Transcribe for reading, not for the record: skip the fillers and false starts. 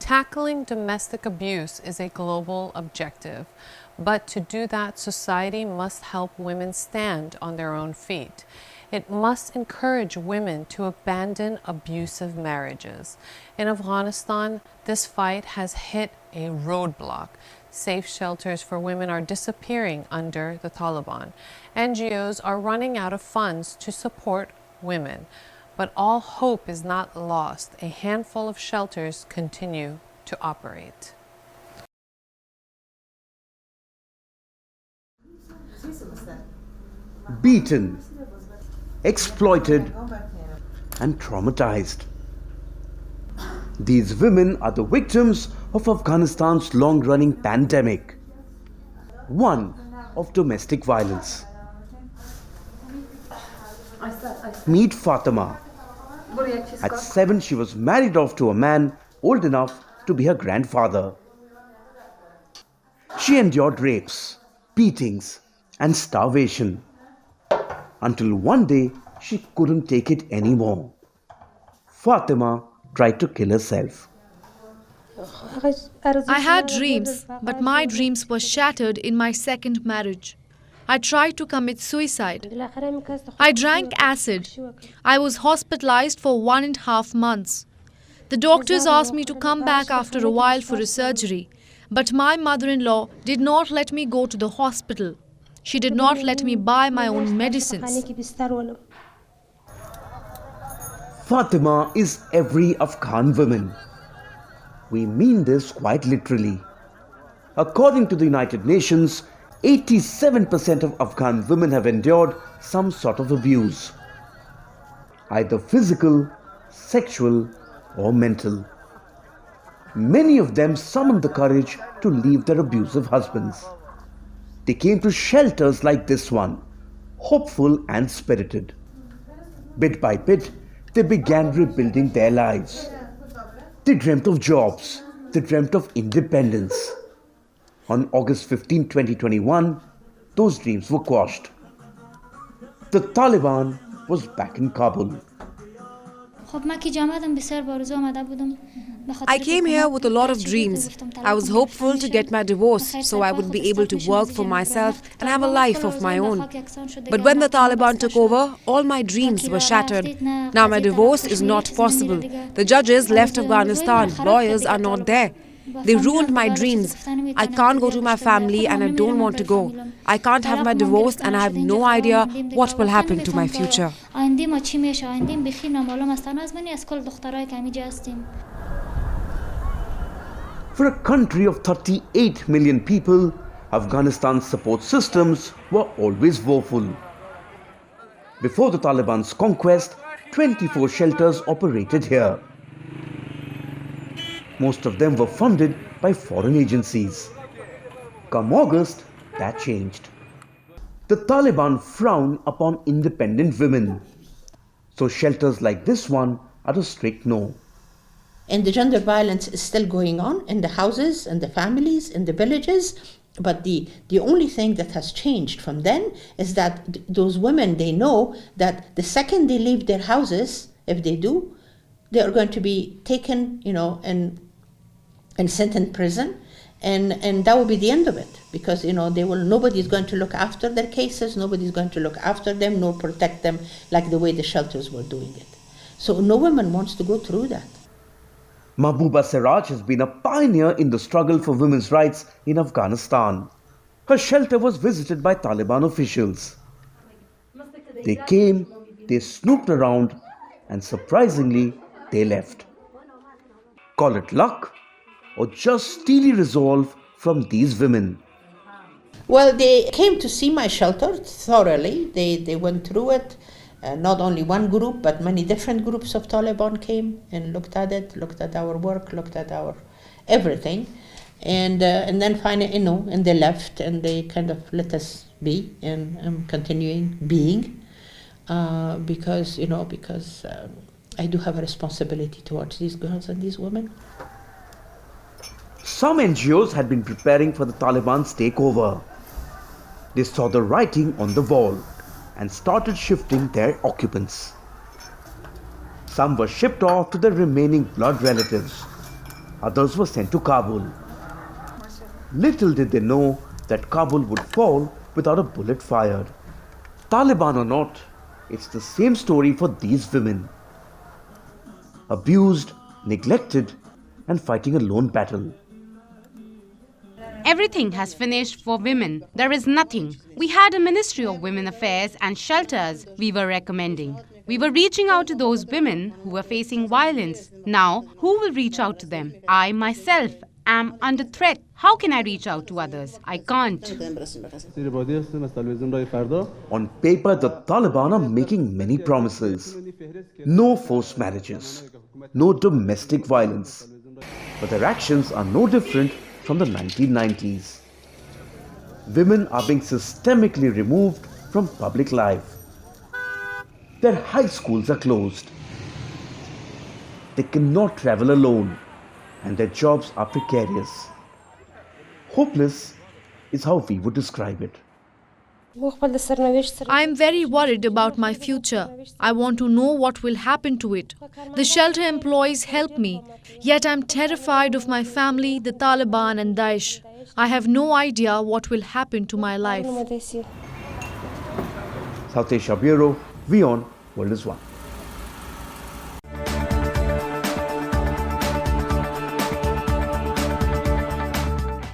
Tackling domestic abuse is a global objective, but to do that, society must help women stand on their own feet. It must encourage women to abandon abusive marriages. In Afghanistan, this fight has hit a roadblock. Safe shelters for women are disappearing under the Taliban. NGOs are running out of funds to support women. But all hope is not lost. A handful of shelters continue to operate. Beaten, exploited, and traumatized. These women are the victims of Afghanistan's long-running pandemic, one of domestic violence. Meet Fatima. At 7, she was married off to a man old enough to be her grandfather. She endured rapes, beatings, and starvation until one day she couldn't take it anymore. Fatima tried to kill herself. I had dreams, but my dreams were shattered in my second marriage. I tried to commit suicide. I drank acid. I was hospitalized for 1.5 months. The doctors asked me to come back after a while for a surgery, but my mother-in-law did not let me go to the hospital. She did not let me buy my own medicines. Fatima is every Afghan woman. We mean this quite literally. According to the United Nations, 87% of Afghan women have endured some sort of abuse, either physical, sexual, or mental. Many of them summoned the courage to leave their abusive husbands. They came to shelters like this one, hopeful and spirited. Bit by bit, they began rebuilding their lives. They dreamt of jobs. They dreamt of independence. On August 15, 2021, those dreams were quashed. The Taliban was back in Kabul. I came here with a lot of dreams. I was hopeful to get my divorce so I would be able to work for myself and have a life of my own. But when the Taliban took over, all my dreams were shattered. Now my divorce is not possible. The judges left Afghanistan. Lawyers are not there. They ruined my dreams. I can't go to my family and I don't want to go. I can't have my divorce and I have no idea what will happen to my future. For a country of 38 million people, Afghanistan's support systems were always woeful. Before the Taliban's conquest, 24 shelters operated here. Most of them were funded by foreign agencies. Come August, that changed. The Taliban frown upon independent women. So shelters like this one are a strict no. And the gender violence is still going on in the houses, in the families, in the villages. But the only thing that has changed from then is that those women, they know that the second they leave their houses, if they do, they are going to be taken, and sent in prison, and that will be the end of it, because nobody is going to look after their cases, nobody is going to look after them nor protect them like the way the shelters were doing it. So no woman wants to go through that. Mahbooba Siraj has been a pioneer in the struggle for women's rights in Afghanistan. Her shelter was visited by Taliban officials. They came, they snooped around, and surprisingly, they left. Call it luck, or just steely resolve from these women. Well, they came to see my shelter thoroughly. They went through it. Not only one group, but many different groups of Taliban came and looked at it, looked at our work, looked at our everything. And then finally, and they left and they kind of let us be, and I'm continuing being because I do have a responsibility towards these girls and these women. Some NGOs had been preparing for the Taliban's takeover. They saw the writing on the wall and started shifting their occupants. Some were shipped off to their remaining blood relatives. Others were sent to Kabul. Little did they know that Kabul would fall without a bullet fired. Taliban or not, it's the same story for these women. Abused, neglected, and fighting a lone battle. Everything has finished for women. There is nothing. We had a Ministry of Women Affairs and shelters we were recommending. We were reaching out to those women who were facing violence. Now, who will reach out to them? I myself am under threat. How can I reach out to others? I can't. On paper, the Taliban are making many promises. No forced marriages, no domestic violence. But their actions are no different from the 1990s. Women are being systemically removed from public life. Their high schools are closed. They cannot travel alone, and their jobs are precarious. Hopeless is how we would describe it. I am very worried about my future. I want to know what will happen to it. The shelter employees help me, yet I am terrified of my family, the Taliban and Daesh. I have no idea what will happen to my life. South Asia Bureau, WION World is One.